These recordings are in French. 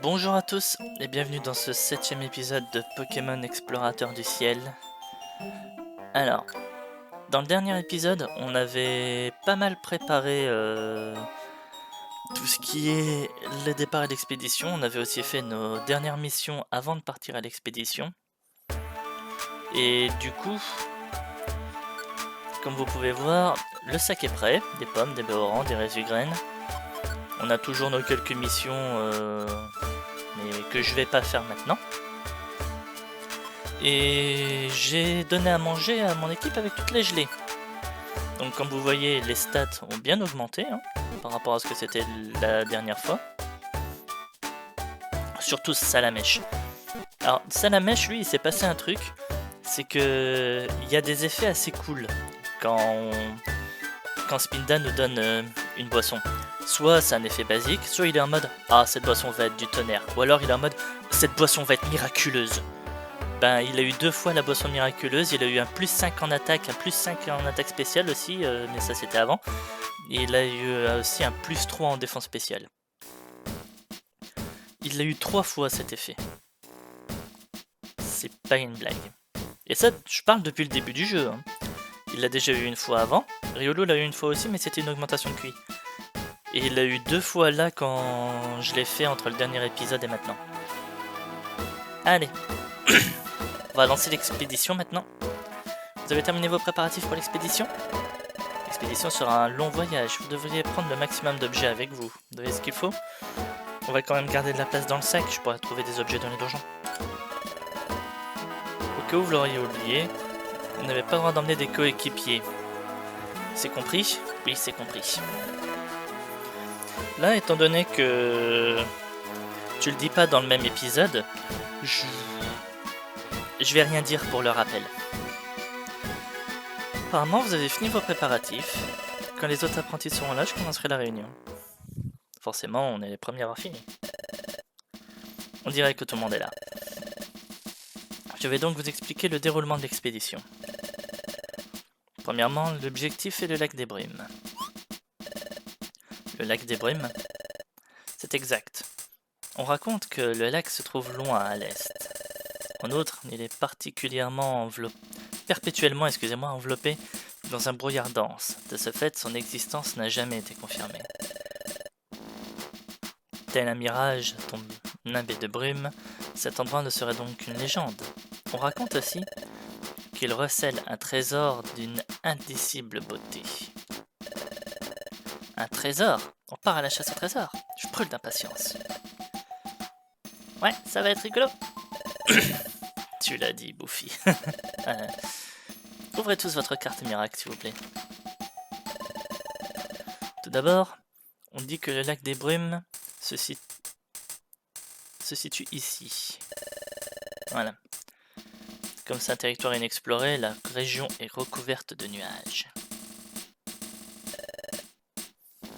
Bonjour à tous et bienvenue dans ce 7ème épisode de Pokémon Explorateur du Ciel. Alors, dans le dernier épisode, on avait pas mal préparé tout ce qui est le départ à l'expédition. On avait aussi fait nos dernières missions avant de partir à l'expédition. Et du coup, comme vous pouvez voir, le sac est prêt. Des pommes, des béorans, des résugraines. On a toujours nos quelques missions, mais que je vais pas faire maintenant. Et j'ai donné à manger à mon équipe avec toutes les gelées. Donc comme vous voyez, les stats ont bien augmenté par rapport à ce que c'était la dernière fois. Surtout Salamèche. Alors Salamèche, lui, il s'est passé un truc. C'est que il y a des effets assez cool quand Spinda nous donne une boisson. Soit c'est un effet basique, soit il est en mode « Ah, cette boisson va être du tonnerre ». Ou alors il est en mode « Cette boisson va être miraculeuse ». Ben, il a eu 2 fois la boisson miraculeuse, il a eu un plus 5 en attaque, un plus 5 en attaque spéciale aussi, mais ça c'était avant. Et il a eu aussi un plus 3 en défense spéciale. Il l'a eu 3 fois cet effet. C'est pas une blague. Et ça, je parle depuis le début du jeu. Il l'a déjà eu une fois avant, Riolo l'a eu une fois aussi, mais c'était une augmentation de QI. Et il l'a eu 2 fois là quand je l'ai fait entre le dernier épisode et maintenant. Allez. On va lancer l'expédition maintenant. Vous avez terminé vos préparatifs pour l'expédition? L'expédition sera un long voyage. Vous devriez prendre le maximum d'objets avec vous. Vous avez ce qu'il faut? On va quand même garder de la place dans le sac. Je pourrais trouver des objets dans les donjons. Au cas où vous l'auriez oublié, vous n'avez pas le droit d'emmener des coéquipiers. C'est compris? Oui, c'est compris. Là, étant donné que tu le dis pas dans le même épisode, je vais rien dire pour le rappel. Apparemment, vous avez fini vos préparatifs. Quand les autres apprentis seront là, je commencerai la réunion. Forcément, on est les premiers à avoir fini. On dirait que tout le monde est là. Je vais donc vous expliquer le déroulement de l'expédition. Premièrement, l'objectif est le lac des Brumes. Le lac des Brumes, c'est exact. On raconte que le lac se trouve loin à l'est. En outre, il est particulièrement perpétuellement enveloppé dans un brouillard dense. De ce fait, son existence n'a jamais été confirmée. Tel un mirage nimbé de brume, cet endroit ne serait donc qu'une légende. On raconte aussi qu'il recèle un trésor d'une indicible beauté. Un trésor? On part à la chasse au trésor. Je brûle d'impatience. Ouais, ça va être rigolo. Tu l'as dit, Bouffi. Ouvrez tous votre carte miracle, s'il vous plaît. Tout d'abord, on dit que le lac des Brumes se situe ici. Voilà. Comme c'est un territoire inexploré, la région est recouverte de nuages.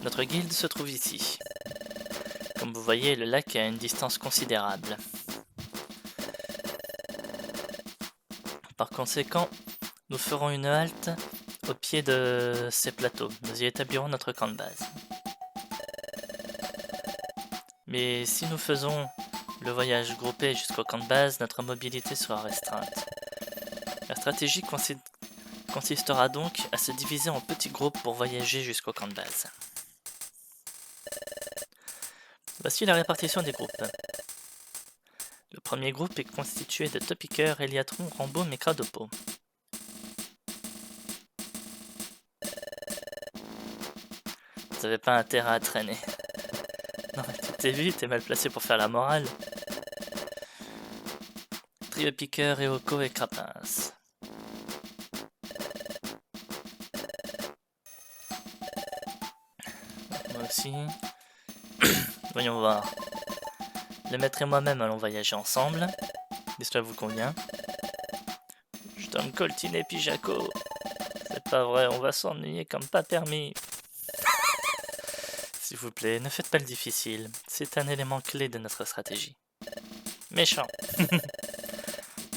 Notre guilde se trouve ici. Comme vous voyez, le lac est à une distance considérable. Par conséquent, nous ferons une halte au pied de ces plateaux. Nous y établirons notre camp de base. Mais si nous faisons le voyage groupé jusqu'au camp de base, notre mobilité sera restreinte. La stratégie consistera donc à se diviser en petits groupes pour voyager jusqu'au camp de base. Voici la répartition des groupes. Le premier groupe est constitué de Topiqueur, Eliatron, Ramboum et Cradopo. Vous n'avez pas intérêt à traîner. Non, t'es vu, t'es mal placé pour faire la morale. Trio Piqueur, Eoko et Crapince. Moi aussi. Voyons voir. Le maître et moi-même allons voyager ensemble. Et cela vous convient? Je dois me coltiner Pijaco. C'est pas vrai, on va s'ennuyer comme pas permis. S'il vous plaît, ne faites pas le difficile. C'est un élément clé de notre stratégie. Méchant.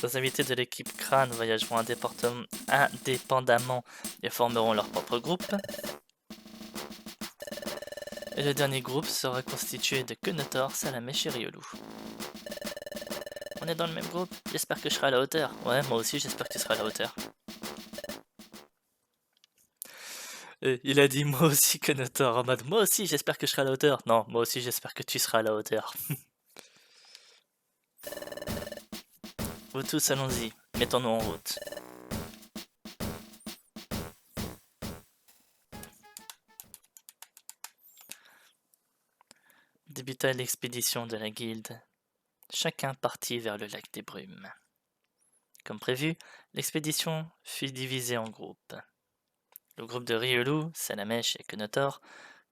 Nos invités de l'équipe Crâne voyageront indépendamment et formeront leur propre groupe. Et le dernier groupe sera constitué de Kenotor, Salamèche et Riolu. On est dans le même groupe, j'espère que je serai à la hauteur. Ouais, moi aussi j'espère que tu seras à la hauteur. Et il a dit moi aussi Kenotor, en mode moi aussi j'espère que je serai à la hauteur. Non, moi aussi j'espère que tu seras à la hauteur. Vous tous allons-y, mettons-nous en route. Débuta l'expédition de la guilde. Chacun partit vers le lac des brumes. Comme prévu, l'expédition fut divisée en groupes. Le groupe de Riolu, Salamèche et Kenotor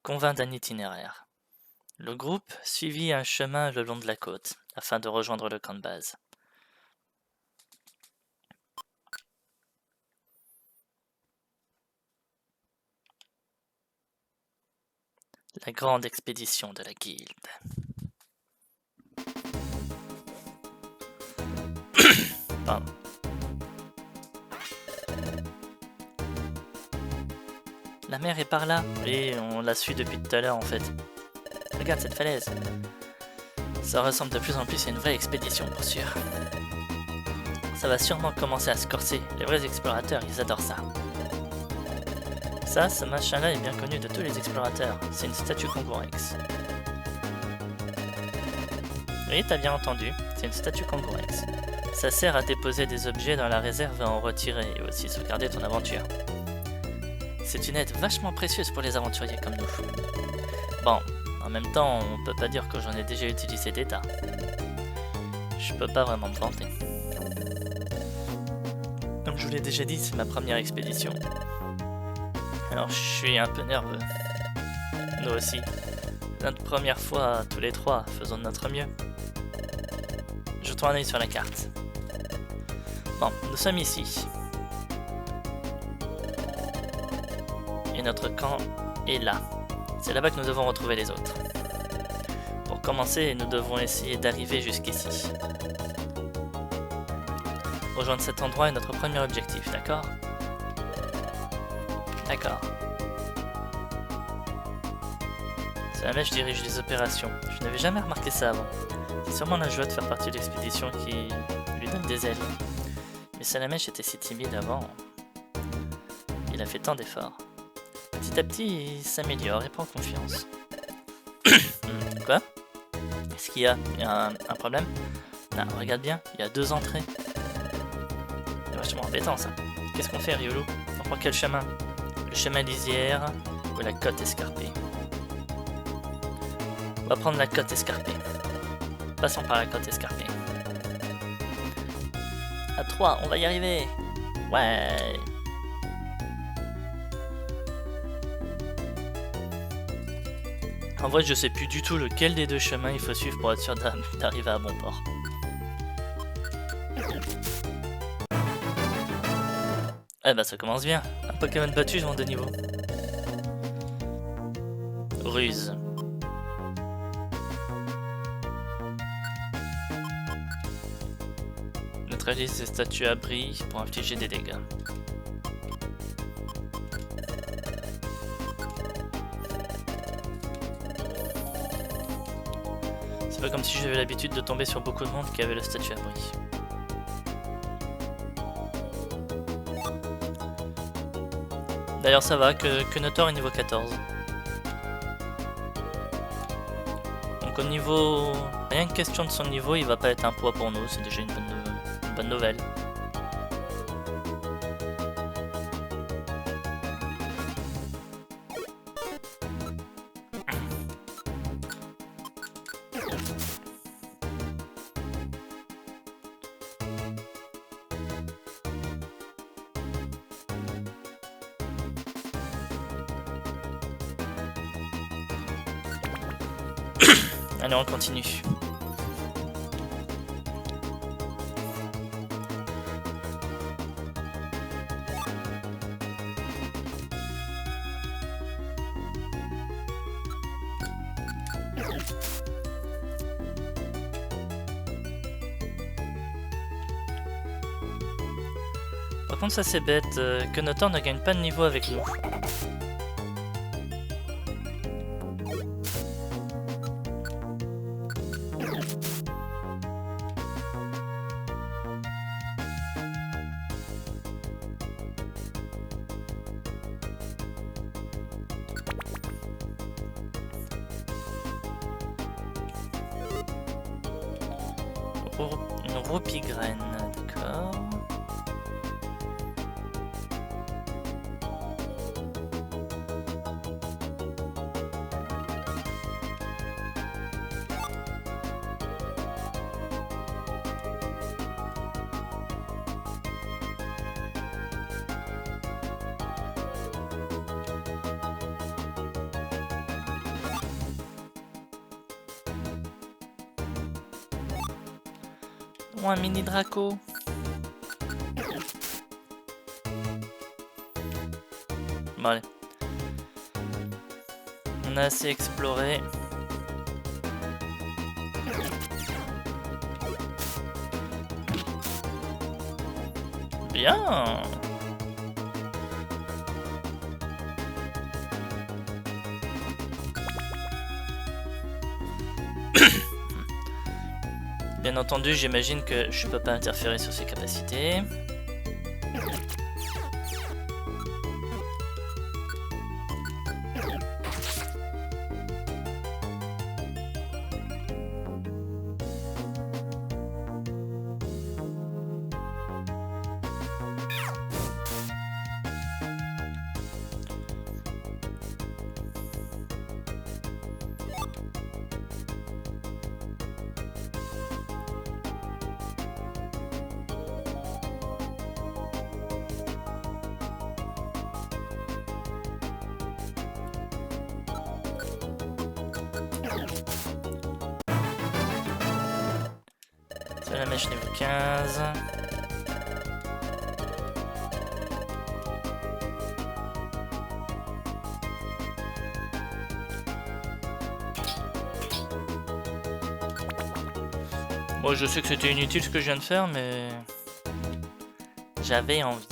convint d'un itinéraire. Le groupe suivit un chemin le long de la côte, afin de rejoindre le camp de base. La grande expédition de la guilde. Pardon. La mer est par là. Oui, on la suit depuis tout à l'heure en fait. Regarde cette falaise. Ça ressemble de plus en plus à une vraie expédition pour sûr. Ça va sûrement commencer à se corser. Les vrais explorateurs, ils adorent ça. Ça, ce machin-là est bien connu de tous les explorateurs. C'est une statue Kangourex. Oui, t'as bien entendu. C'est une statue Kangourex. Ça sert à déposer des objets dans la réserve et à en retirer, et aussi sauvegarder ton aventure. C'est une aide vachement précieuse pour les aventuriers comme nous. Bon, en même temps, on peut pas dire que j'en ai déjà utilisé des tas. Je peux pas vraiment me vanter. Comme je vous l'ai déjà dit, c'est ma première expédition. Alors je suis un peu nerveux. Nous aussi. Notre première fois, tous les trois, faisons de notre mieux. Jetons un œil sur la carte. Bon, nous sommes ici. Et notre camp est là. C'est là-bas que nous devons retrouver les autres. Pour commencer, nous devons essayer d'arriver jusqu'ici. Rejoindre cet endroit est notre premier objectif, d'accord? D'accord. Salamèche dirige les opérations. Je n'avais jamais remarqué ça avant. C'est sûrement la joie de faire partie de l'expédition qui lui donne des ailes. Mais Salamèche était si timide avant. Il a fait tant d'efforts. Petit à petit, il s'améliore et prend confiance. Quoi? Est-ce qu'il y a un problème? Non, regarde bien, il y a 2 entrées. C'est vachement embêtant ça. Qu'est-ce qu'on fait, Riolu? On prend quel chemin? Le chemin lisière ou la côte escarpée? On va prendre la côte escarpée. Passons par la côte escarpée. À 3, on va y arriver. Ouais. En vrai, je sais plus du tout lequel des 2 chemins il faut suivre pour être sûr d'arriver à bon port. Eh bah ça commence bien. Un Pokémon battu, je monte de niveau. Ruse. Neutralise ces statues abris pour infliger des dégâts. C'est pas comme si j'avais l'habitude de tomber sur beaucoup de monde qui avait le statut abri. D'ailleurs ça va, que Kenotor est niveau 14. Donc au niveau... Rien que question de son niveau, il va pas être un poids pour nous, c'est déjà une bonne nouvelle. Allez, on continue. Par contre ça c'est bête, Kenotor ne gagne pas de niveau avec nous. Une ropigraine, d'accord. Oh, un mini Draco. Bon allez. On a assez exploré. Bien. Bien entendu, j'imagine que je peux pas interférer sur ses capacités. C'est la mèche niveau 15. Bon, je sais que c'était inutile ce que je viens de faire, mais j'avais envie.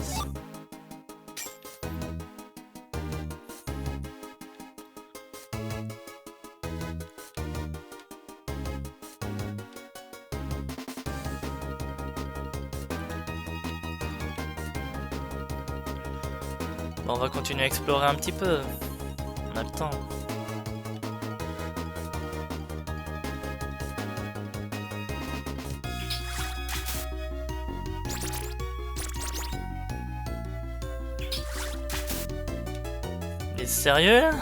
Bon, on va continuer à explorer un petit peu. On a le temps. Mais sérieux là?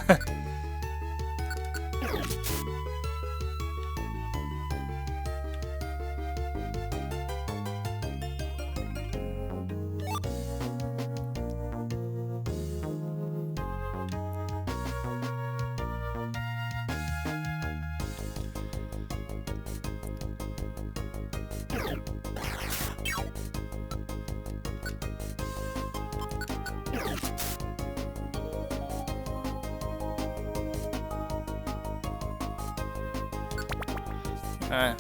Ouais.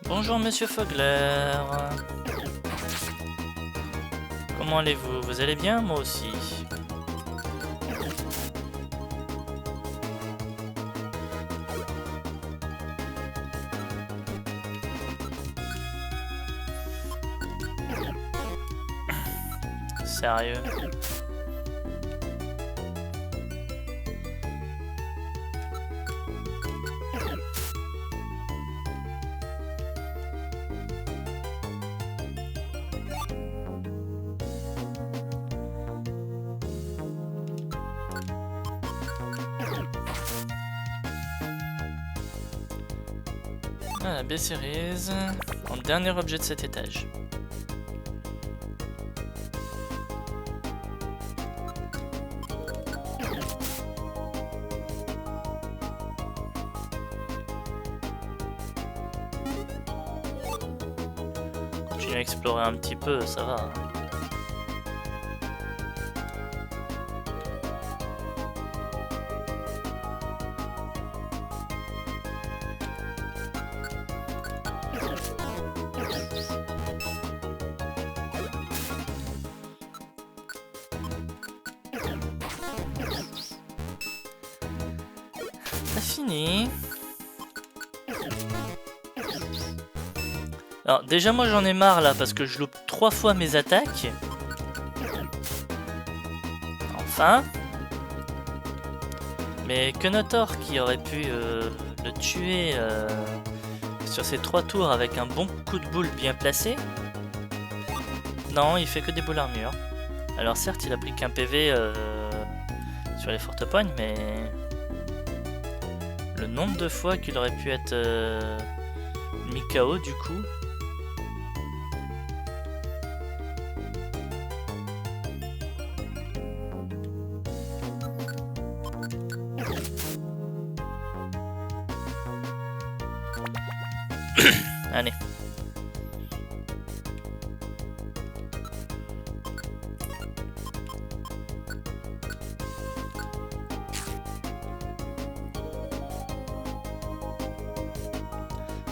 Bonjour Monsieur Fogler. Comment allez-vous? Vous allez bien? Moi aussi. Sérieux? Voilà, B-Series, en dernier objet de cet étage. Continuer à explorer un petit peu, ça va. Pas fini. Alors déjà moi j'en ai marre là parce que je loupe 3 fois mes attaques. Enfin. Mais Kenotor qui aurait pu le tuer sur ces 3 tours avec un bon coup de boule bien placé. Non, il fait que des boules armure. Alors certes il a pris qu'un PV sur les fortes pognes, mais le nombre de fois qu'il aurait pu être mis KO du coup. Allez.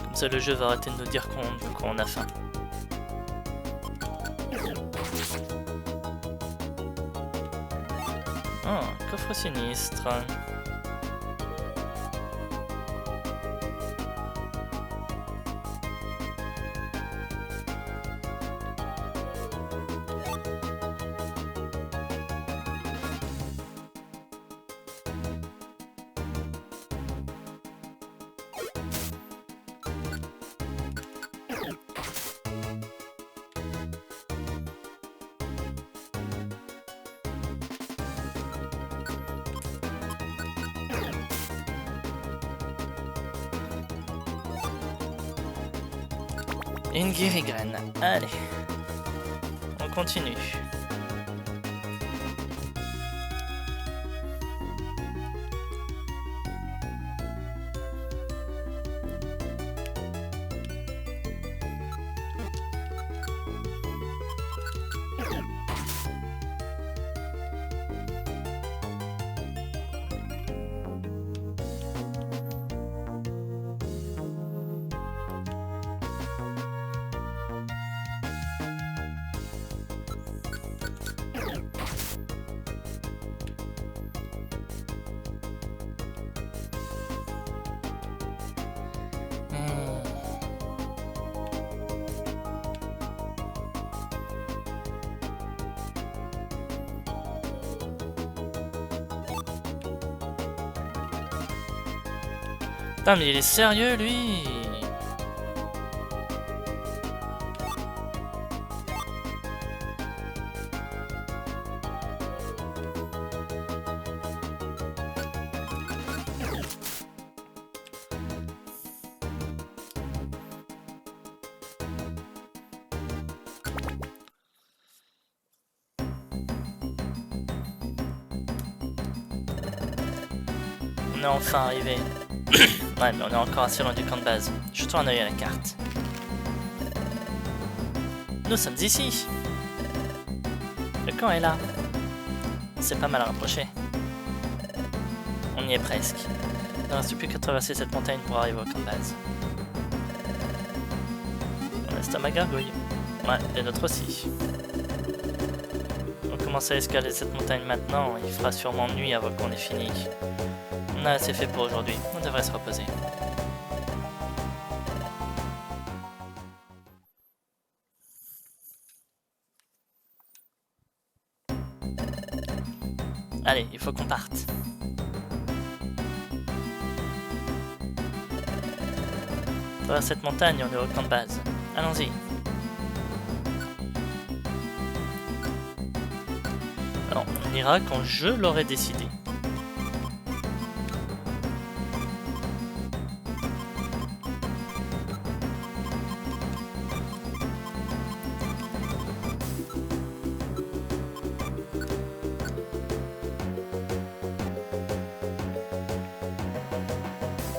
Comme ça le jeu va arrêter de nous dire qu'on a faim. Oh, coffre sinistre. Une guérigraine. Allez. On continue. Putain, mais il est sérieux, lui. On est enfin arrivé. Ouais, mais on est encore assez loin du camp de base. Jetons un œil à la carte. Nous sommes ici. Le camp est là. C'est pas mal rapproché. On y est presque. Il ne reste plus qu'à traverser cette montagne pour arriver au camp de base. On reste à ma gargouille. Ouais, et notre aussi. On commence à escalader cette montagne maintenant. Il fera sûrement nuit avant qu'on ait fini. On a assez fait pour aujourd'hui, on devrait se reposer. Allez, il faut qu'on parte. Travers cette montagne, on est au camp de base. Allons-y. Alors, on ira quand je l'aurai décidé.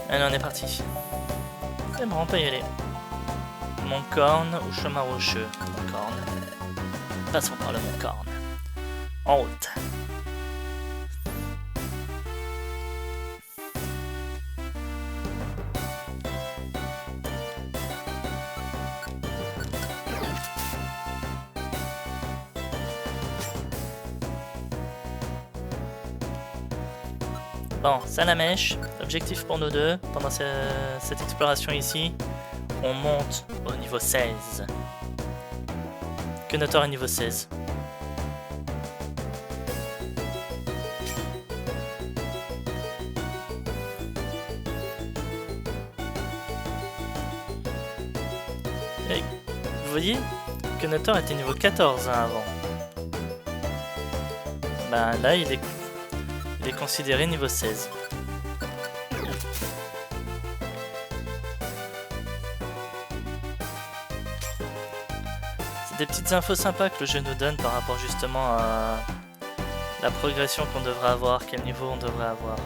Allez, on est parti. C'est bon, on peut y aller. Montcorne ou chemin rocheux? Montcorne. Passons par le Montcorne. En route. Bon, Salamèche, objectif pour nous deux, pendant cette exploration ici, on monte au niveau 16. Kenator est niveau 16. Et vous voyez, Kenator était niveau 14 hein, avant. Bah là il est considéré niveau 16. C'est des petites infos sympas que le jeu nous donne par rapport justement à la progression qu'on devrait avoir, quel niveau on devrait avoir.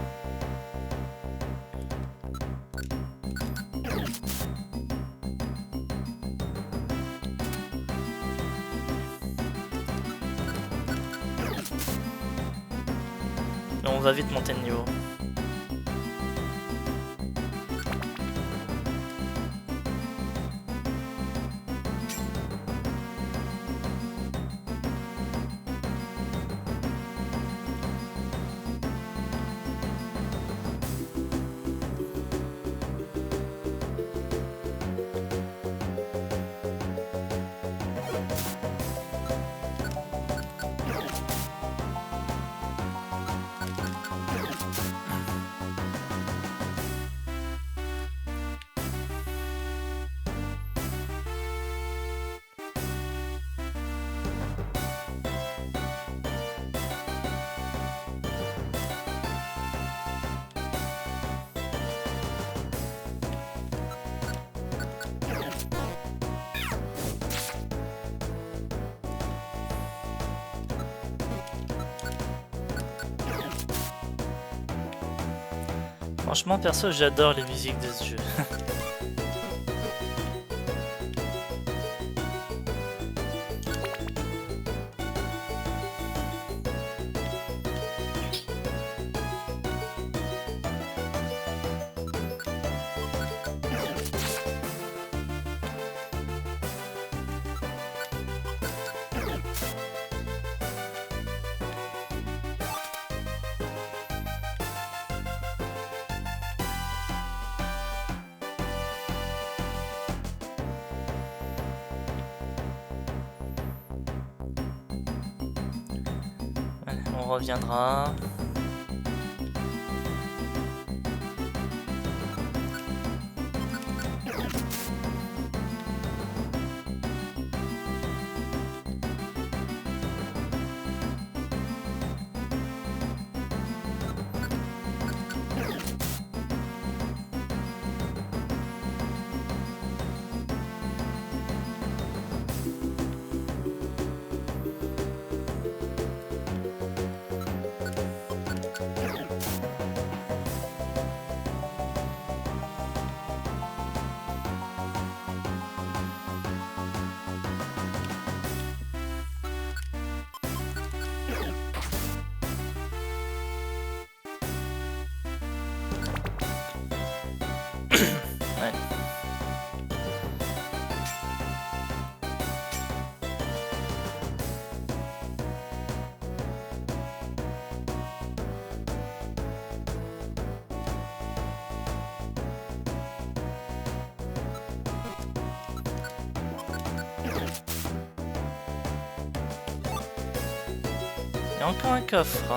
Mais on va vite monter de niveau. Franchement, perso, j'adore les musiques de ce jeu. On reviendra. Ouais. Il y a encore un coffre.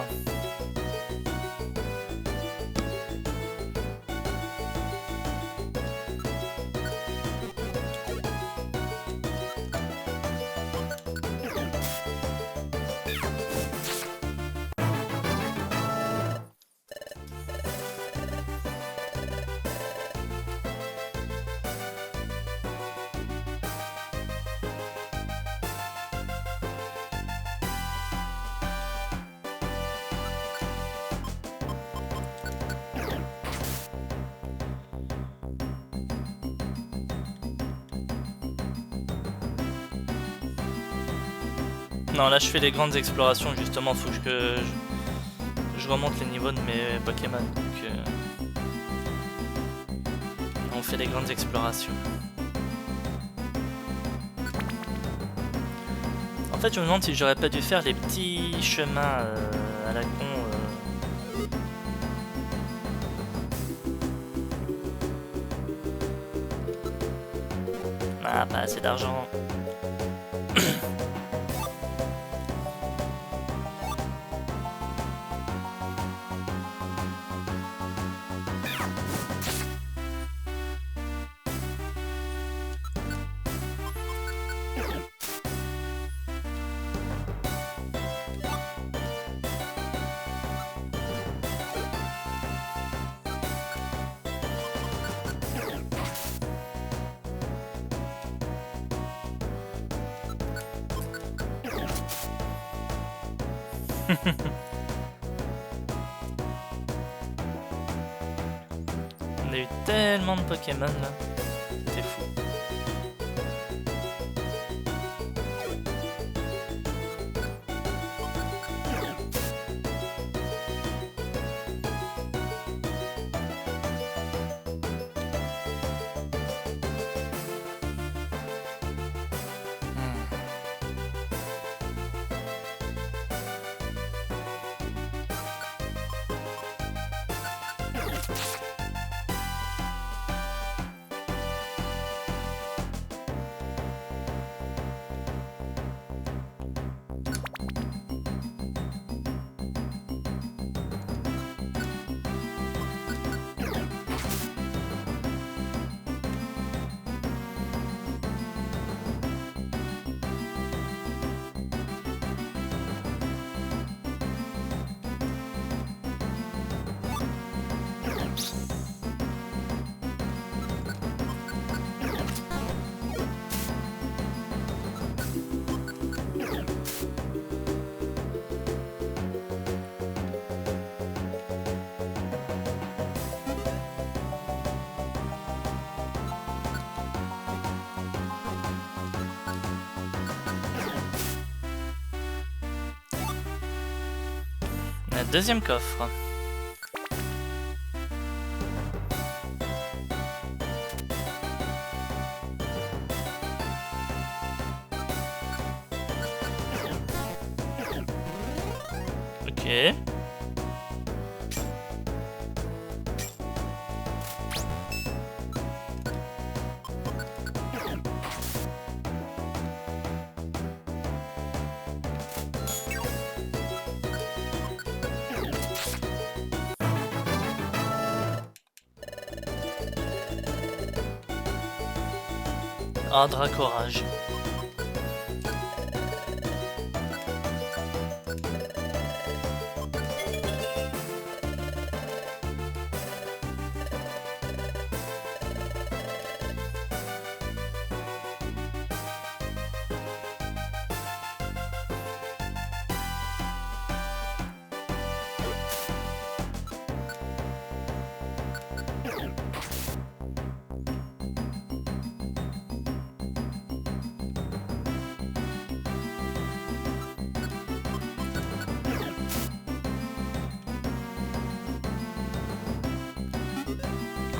Non, là je fais les grandes explorations justement, faut que je remonte les niveaux de mes Pokémon. Donc, on fait les grandes explorations. En fait, je me demande si j'aurais pas dû faire les petits chemins à la con Ah, pas assez d'argent. On a eu tellement de Pokémon là, c'était fou. Deuxième coffre. Ok. Ah, Dracorage.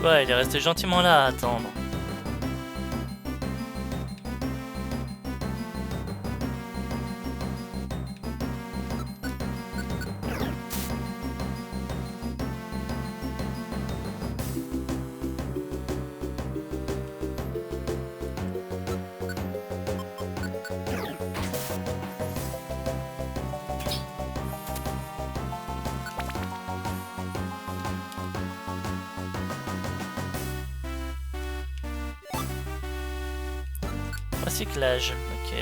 Quoi, il est resté gentiment là à attendre. Recyclage, ok.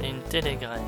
Et une télégraine.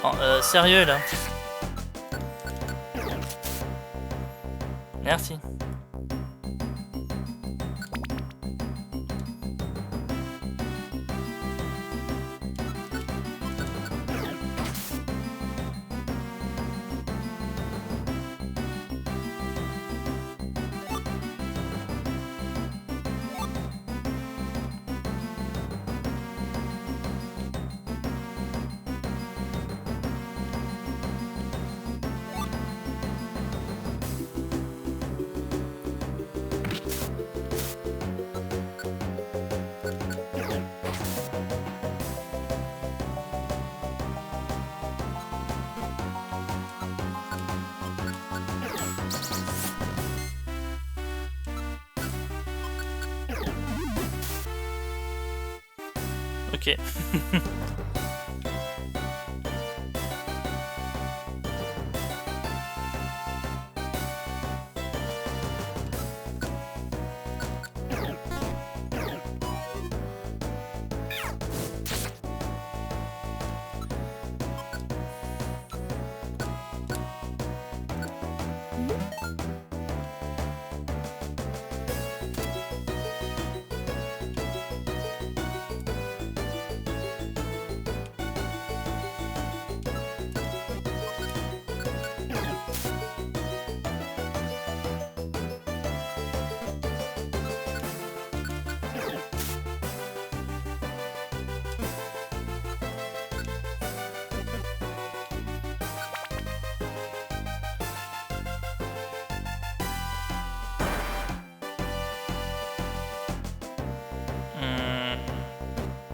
Oh, sérieux là? Merci. Ok.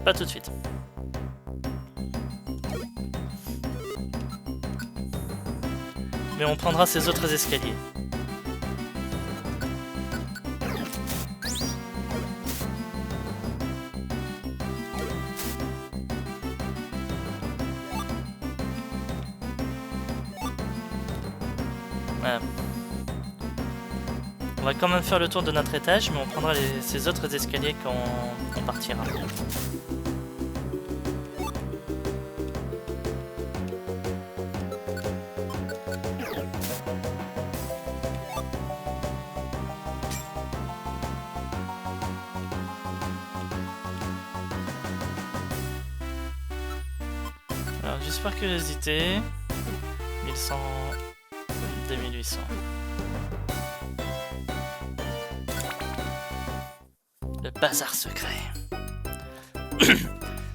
Pas tout de suite. Mais on prendra ces autres escaliers. Voilà. On va quand même faire le tour de notre étage, mais on prendra ces autres escaliers quand on partira. Alors, juste par curiosité, 1100, 2800. Le bazar secret.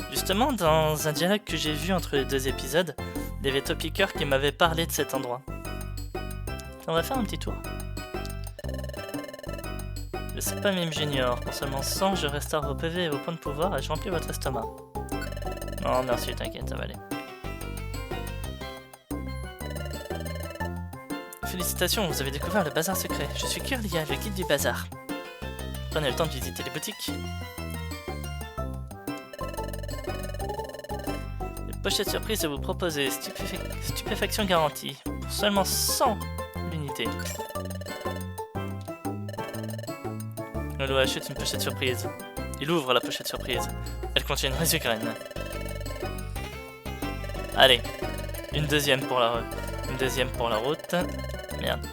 Justement, dans un dialogue que j'ai vu entre les deux épisodes, il y avait Topicker qui m'avait parlé de cet endroit. On va faire un petit tour. Le Spamim Junior, pour seulement 100, je restaure vos PV et vos points de pouvoir et je remplis votre estomac. Non, merci, t'inquiète, ça va aller. Félicitations, vous avez découvert le bazar secret. Je suis Curlia, le guide du bazar. Prenez le temps de visiter les boutiques. Les pochettes surprises de vous proposer stupéfaction garantie pour seulement 100 l'unité. Lolo achète une pochette surprise. Il ouvre la pochette surprise. Elle contient une résugraine. Allez, une deuxième pour la route. Merde.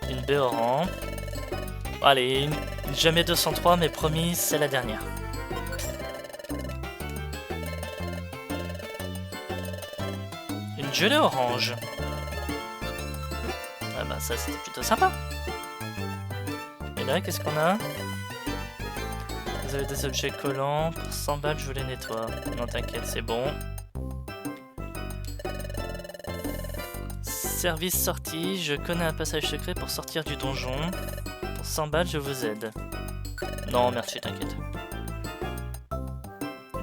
Une Béoran. Allez, jamais 203, mais promis, c'est la dernière. Une gelée orange. Ah bah ça c'était plutôt sympa. Et là, qu'est-ce qu'on a? Vous avez des objets collants. Pour 100 balles, je vous les nettoie. Non, t'inquiète, c'est bon. Service sortie. Je connais un passage secret pour sortir du donjon. Pour 100 balles, je vous aide. Non, merci, t'inquiète.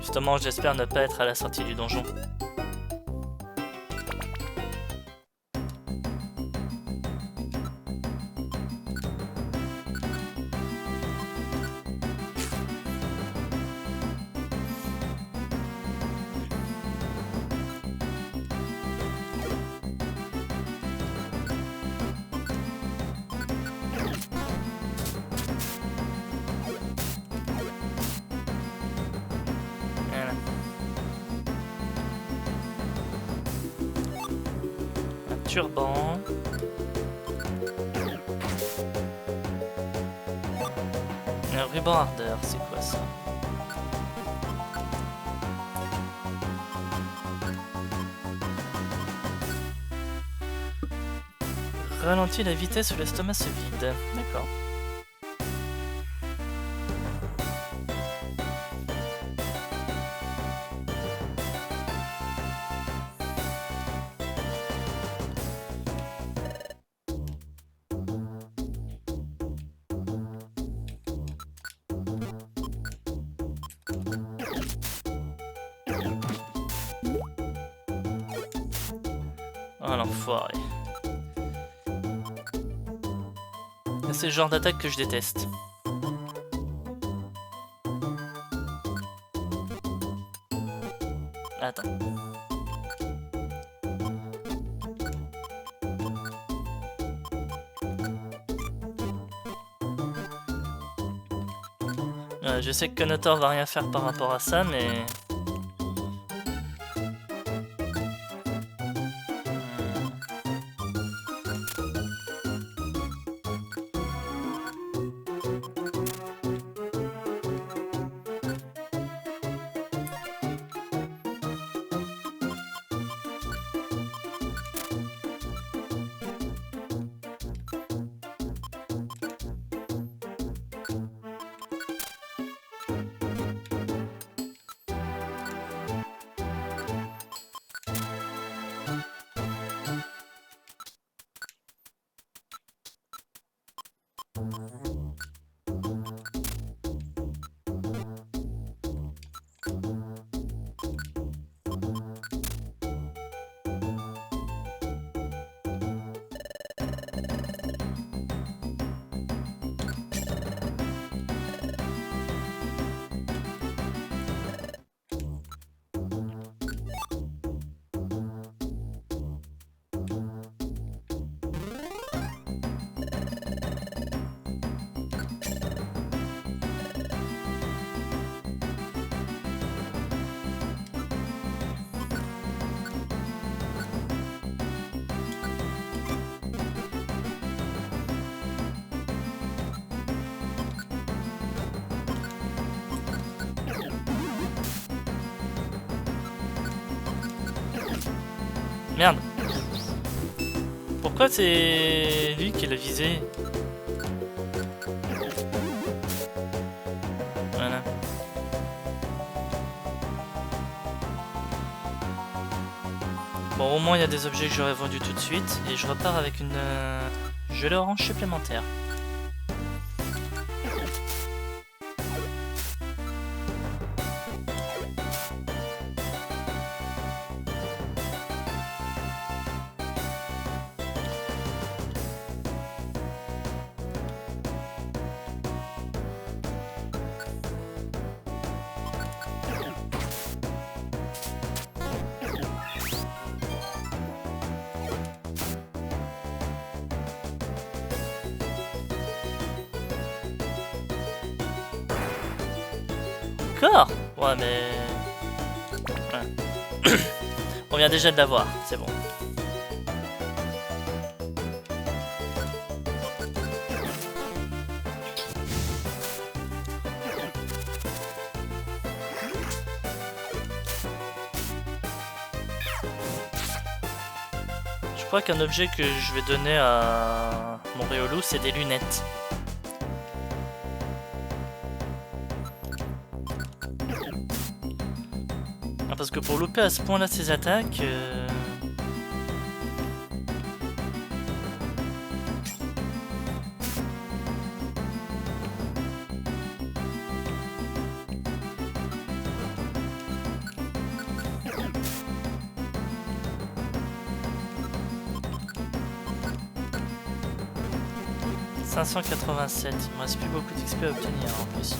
Justement, j'espère ne pas être à la sortie du donjon. turban. Un ruban ardeur, c'est quoi ça? Ralentit la vitesse où l'estomac se vide. D'accord. Oh l'enfoiré. C'est le genre d'attaque que je déteste. Attends. Je sais que Conator va rien faire par rapport à ça, mais... Merde. Pourquoi c'est lui qui l'a visé? Voilà. Bon, au moins il y a des objets que j'aurais vendus tout de suite. Et je repars avec une gelée orange supplémentaire. Encore? Ouais, mais... Ouais. On vient déjà de l'avoir, c'est bon. Je crois qu'un objet que je vais donner à mon Riolu, c'est des lunettes. Parce que pour louper à ce point là ses attaques... 587, il me reste plus beaucoup d'XP à obtenir en plus.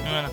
Voilà.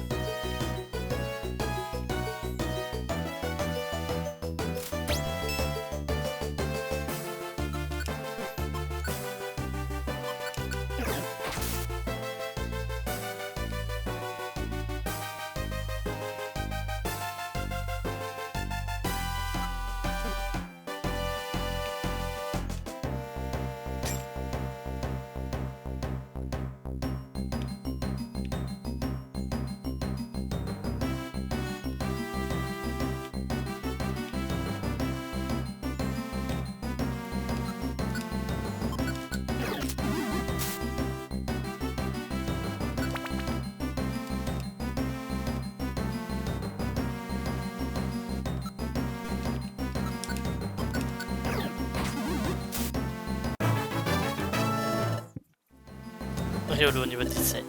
Riolo au niveau 17.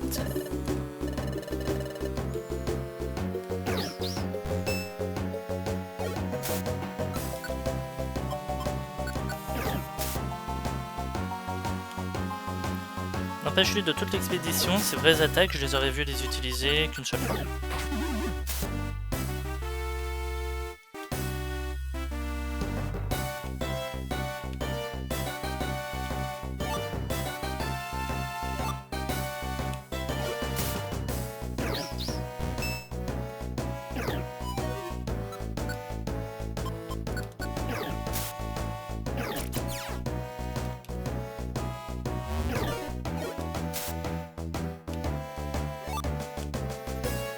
N'empêche, lui, de toute l'expédition, ces vraies attaques, je les aurais vues les utiliser qu'une seule fois.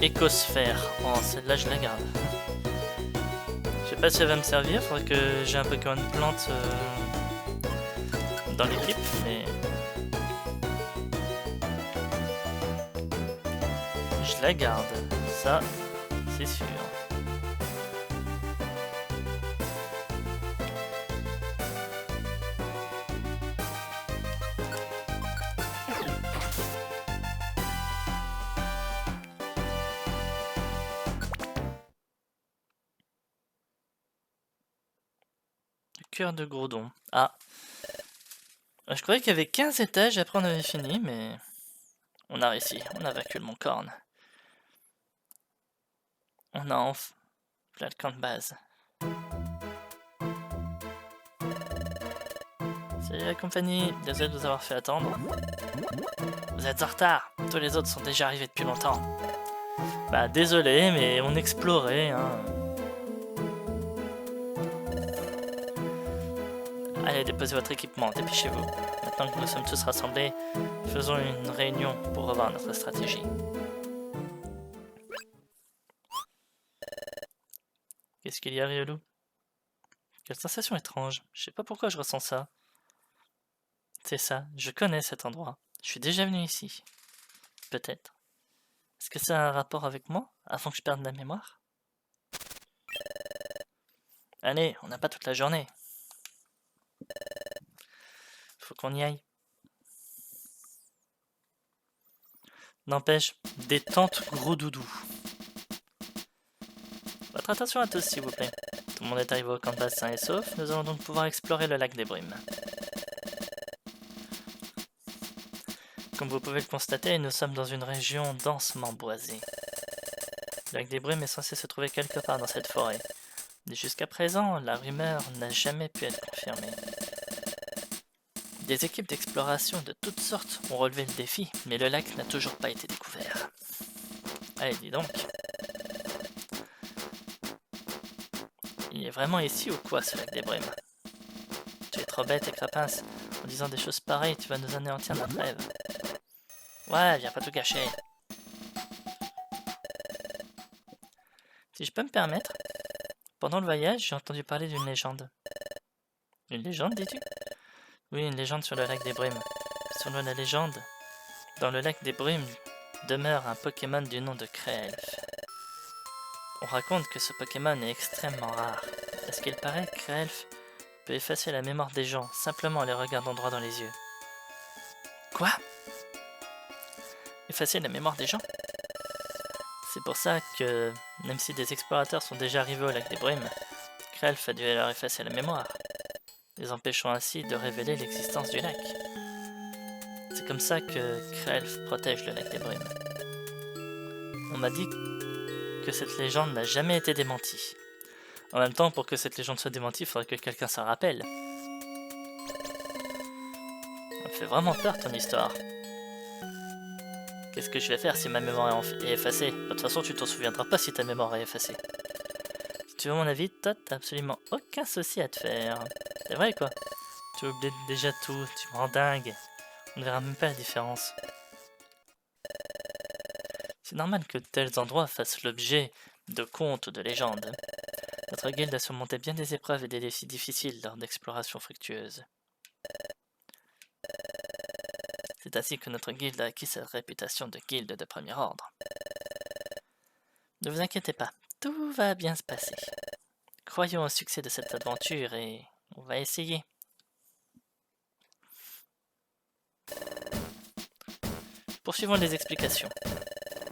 Écosphère. Oh, celle-là, je la garde. Je sais pas si elle va me servir. Faudrait que j'ai un Pokémon plante dans l'équipe, mais je la garde. Ça, c'est sûr. Cœur de Groudon. Ah. Je croyais qu'il y avait 15 étages, après on avait fini, mais... On a réussi, on a vaincu le Mont Corne. On a enfin le camp de base. Salut la compagnie, désolé de vous avoir fait attendre. Vous êtes en retard, tous les autres sont déjà arrivés depuis longtemps. Bah désolé, mais on explorait, hein. Allez, déposez votre équipement, dépêchez-vous. Maintenant que nous sommes tous rassemblés, faisons une réunion pour revoir notre stratégie. Qu'est-ce qu'il y a, Riolu? Quelle sensation étrange. Je sais pas pourquoi je ressens ça. C'est ça, je connais cet endroit. Je suis déjà venu ici. Peut-être. Est-ce que ça a un rapport avec moi, avant que je perde la mémoire? Allez, on n'a pas toute la journée. Faut qu'on y aille. N'empêche, détente gros doudou. Votre attention à tous, s'il vous plaît. Tout le monde est arrivé au camp de base sain et sauf, nous allons donc pouvoir explorer le lac des Brumes. Comme vous pouvez le constater, nous sommes dans une région densément boisée. Le lac des Brumes est censé se trouver quelque part dans cette forêt. Mais jusqu'à présent, la rumeur n'a jamais pu être confirmée. Des équipes d'exploration de toutes sortes ont relevé le défi, mais le lac n'a toujours pas été découvert. Allez, dis donc. Il est vraiment ici ou quoi, ce lac des Brumes? Tu es trop bête et crapince. En disant des choses pareilles, tu vas nous anéantir notre rêve. Ouais, viens pas tout gâcher. Si je peux me permettre, pendant le voyage, j'ai entendu parler d'une légende. Une légende, dis-tu? Oui, une légende sur le lac des Brumes. Selon la légende, dans le lac des Brumes demeure un Pokémon du nom de Créelf. On raconte que ce Pokémon est extrêmement rare. À ce qu'il paraît, Créelf peut effacer la mémoire des gens simplement en les regardant droit dans les yeux. Quoi? Effacer la mémoire des gens? C'est pour ça que, même si des explorateurs sont déjà arrivés au lac des Brumes, Créelf a dû leur effacer la mémoire, les empêchant ainsi de révéler l'existence du lac. C'est comme ça que Créelf protège le lac des Brumes. On m'a dit que cette légende n'a jamais été démentie. En même temps, pour que cette légende soit démentie, il faudrait que quelqu'un s'en rappelle. Ça me fait vraiment peur ton histoire. Qu'est-ce que je vais faire si ma mémoire est effacée? De toute façon, tu t'en souviendras pas si ta mémoire est effacée. Si tu veux mon avis, toi, t'as absolument aucun souci à te faire. C'est vrai, quoi. Tu oublies déjà tout, tu me rends dingue. On ne verra même pas la différence. C'est normal que de tels endroits fassent l'objet de contes ou de légendes. Notre guilde a surmonté bien des épreuves et des défis difficiles lors d'explorations fructueuses. C'est ainsi que notre guilde a acquis sa réputation de guilde de premier ordre. Ne vous inquiétez pas, tout va bien se passer. Croyons au succès de cette aventure et on va essayer. Poursuivons les explications.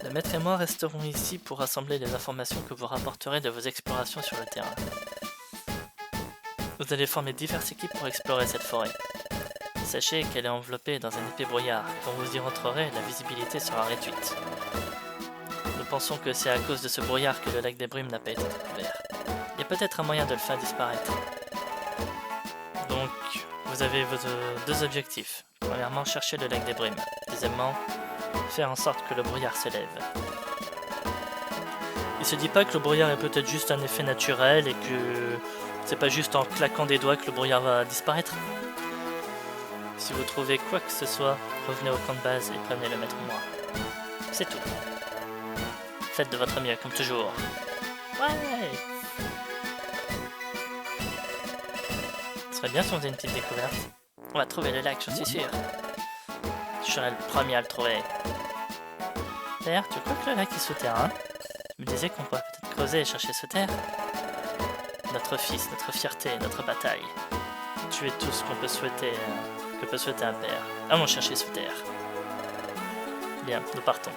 Le maître et moi resterons ici pour rassembler les informations que vous rapporterez de vos explorations sur le terrain. Vous allez former diverses équipes pour explorer cette forêt. Sachez qu'elle est enveloppée dans un épais brouillard. Quand vous y rentrerez, la visibilité sera réduite. Nous pensons que c'est à cause de ce brouillard que le lac des brumes n'a pas été découvert. Il y a peut-être un moyen de le faire disparaître. Donc, vous avez vos deux objectifs. Premièrement, chercher le lac des brumes. Deuxièmement, faire en sorte que le brouillard se lève. Il se dit pas que le brouillard est peut-être juste un effet naturel et que c'est pas juste en claquant des doigts que le brouillard va disparaître. Si vous trouvez quoi que ce soit, revenez au camp de base et prévenez le maître moi. C'est tout. Faites de votre mieux, comme toujours. Ouais! Ce serait bien si on faisait une petite découverte. On va trouver le lac, j'en suis sûr. Je serai le premier à le trouver. Père, tu crois que le lac est souterrain? Je me disais qu'on pourrait peut-être creuser et chercher sous terre. Notre fils, notre fierté, notre bataille. Tu es tout ce qu'on peut souhaiter, que peut souhaiter un père. Allons chercher sous terre. Bien, nous partons.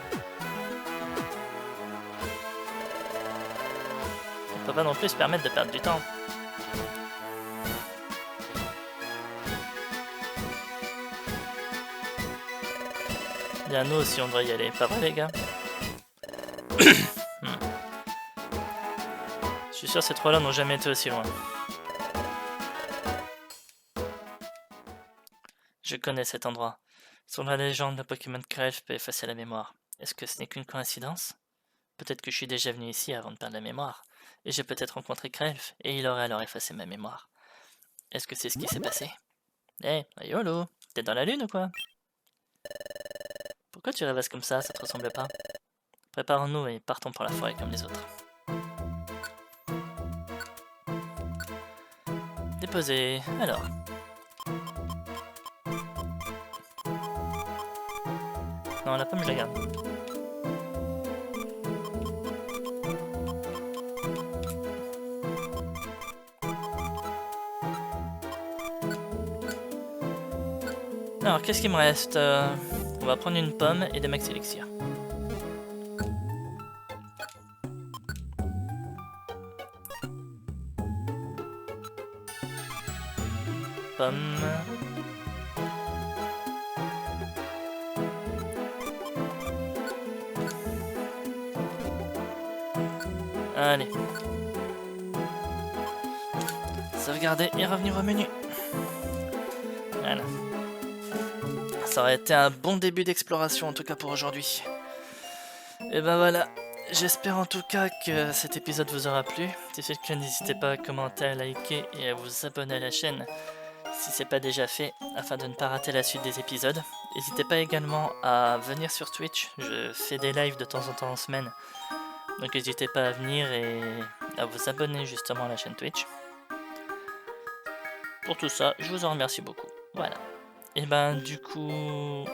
On ne peut pas non plus se permettre de perdre du temps. Bien, nous aussi on devrait y aller, pas vrai les gars? Je suis sûr ces trois-là n'ont jamais été aussi loin. Je connais cet endroit. Sur la légende, le Pokémon Crève peut effacer la mémoire. Est-ce que ce n'est qu'une coïncidence? Peut-être que je suis déjà venu ici avant de perdre la mémoire. Et j'ai peut-être rencontré Crève, et il aurait alors effacé ma mémoire. Est-ce que c'est ce qui s'est passé? Eh, YOLO, t'es dans la lune ou quoi? Pourquoi tu rêvasses comme ça te ressemble pas? Préparons-nous et partons pour la forêt comme les autres. Déposé, alors. Non, la pomme, je la garde. Alors, qu'est-ce qu'il me reste? On va prendre une pomme et des max élixirs. Pomme. Allez. Sauvegarder et revenir au menu. Voilà. Ça aurait été un bon début d'exploration en tout cas pour aujourd'hui. Et ben voilà. J'espère en tout cas que cet épisode vous aura plu. Si c'est le cas, n'hésitez pas à commenter, à liker et à vous abonner à la chaîne si c'est pas déjà fait afin de ne pas rater la suite des épisodes. N'hésitez pas également à venir sur Twitch. Je fais des lives de temps en temps en semaine. Donc n'hésitez pas à venir et à vous abonner justement à la chaîne Twitch. Pour tout ça, je vous en remercie beaucoup. Voilà. Et ben du coup,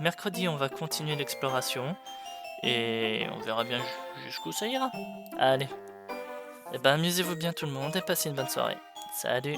mercredi on va continuer l'exploration. Et on verra bien jusqu'où ça ira. Allez. Et ben amusez-vous bien tout le monde et passez une bonne soirée. Salut.